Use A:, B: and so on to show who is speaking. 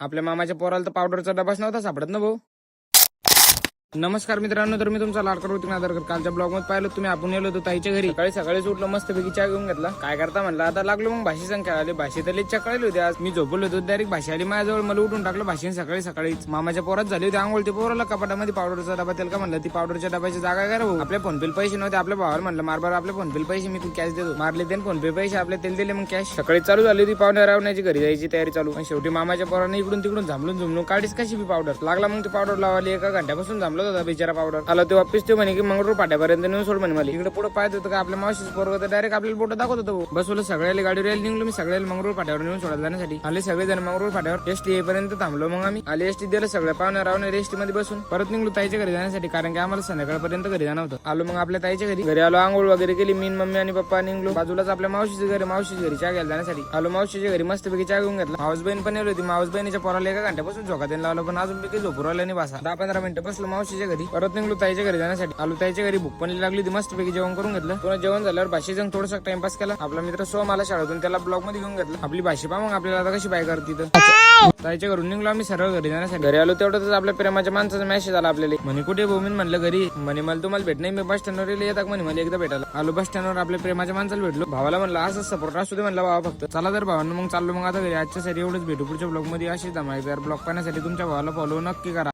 A: आपल्या मामाच्या पोराला तर पावडरचा डबाच नव्हता सापडत ना भाऊ. नमस्कार मित्रांनो, तर मी तुमचा लाडका ऋतिक नादरकर. कालच्या ब्लॉग मध्ये पाहिलं तुम्ही, आपण गेलो होतो ताईच्या घरी. सकाळीच उठलो, मस्त पैकी चहा घेऊन घेतला. काय करता म्हणलं, आता लागलो मग भाषी संख्या आली. भाषी तर लेच चकळली होती आज. मी झोपलो होतो, डायरेक्ट भाषी आली माझ्याजवळ. मला उठून टाकलं भाषीने सकाळीच. मामाच्या पोरात झाली होती आंघोळ. ते पोराला कपाटामध्ये पावडरचा डबा त्याला का म्हणलं, ती पावडरच्या डब्याची जागा काय भाऊ. आपल्या फोन पे पैसे नव्हते. आपल्या भावाला म्हणलं मारबार आपल्या फोन पे पैसे, मी तू कॅश देतो. मारले ते फोन पे पैसे आपले तेल दिले. मग कॅश सकाळी चालू झाली होती पावडर रावण्याची, घरी जायची तयारी चालू. पण शेवटी मामाच्या पोराने इकडून तिकडून झांबलून काढीच कशी बी पावडर लागला. मग ती पावडर लावाली. एका घंट्यापासून झांबलत होता बिचारा पावडर. आला ते वापिस ते म्हणे की मंगळूर पाट्यापर्यंत नेऊन सोड म्हणे. मला इकडे पुढे पाहत होतं का आपल्या मावशीचं पोरगं, तर डायरेक्ट आपल्याला बोट दाखवत होतो. बसवलं सगळ्याला गाडी रेल निघलो. मी सगळ्याला मंगळूर पाट्यावर नेऊन सोडायला जाण्यासाठी आले. सगळेजण मंगळूर पाट्यावर एसटी येईपर्यंत थांबलो. मग आम्ही आले एसटी दिलं सगळ्या पाहुण्या रावणे एसटी मध्ये बसून परत निघलो ताईच्या घरी जाण्यासाठी, कारण की आम्हाला संध्याकाळपर्यंत घरी जाणं होतं. आलो मग आपल्या ताईच्या घरी आलो. आंघोळ वगैरे केली. मी मम्मी आणि पप्पा निघलो. बाजूलाच आपल्या मावशीचं घरी, मावशीच्या घरी चहा घ्यायला जाण्यासाठी आलो. मावशीच्या घरी मस्तपैकी चहा घेऊन घेतला. मावस बहीण पण येली होती. मावस बहिणीच्या पोराला एका घंट्यापासून झोका द्यायला लावलं, पण अजून काही झोपूर आला नाही. बसा 10-15 मिनिटं बसलो मावशीच्या घरी. परत निघलो ताईच्या घरी जाण्यासाठी आलो. ताईच्या घरी भूक पण लागली होती. मस्तपैकी जेवण करून घेतलं. पुन्हा जेवण झाल्यावर भाषी संग थोडंसं टाइमपास केला. आपला मित्र सोम आला शाळेतून, त्याला ब्लॉग मध्ये घेऊन घेतलं. आपली भाषी पा मग आपल्याला आता कशी बाय करते. ताईच्या घरून निघलो आम्ही सरळ घरी जाण्यासाठी. घरी आलो तेवढंच आपल्या प्रेमाच्या माणसाचा मेसेज आला आपल्याला. म्हणे कुठे भूमीन म्हणलं घरी. म्हणे मला तुम्हाला भेट नाही, मी बस स्टँडवर येतात म्हणे मला एकदा भेटायला. आलो बस स्टँडवर आपल्या प्रेमाच्या माणसाला भेटलो. भावाला म्हणलं असं सपोर्ट असू दे म्हणलं भावा फक्त. चला तर भावांना मग चाललो मग आता घरी. आजच्या साठी एवढंच. भेटू पुढच्या ब्लॉग मध्ये. अशीच धमाकेदार ब्लॉग पाहण्यासाठी तुमच्या भावाला फॉलो नक्की करा.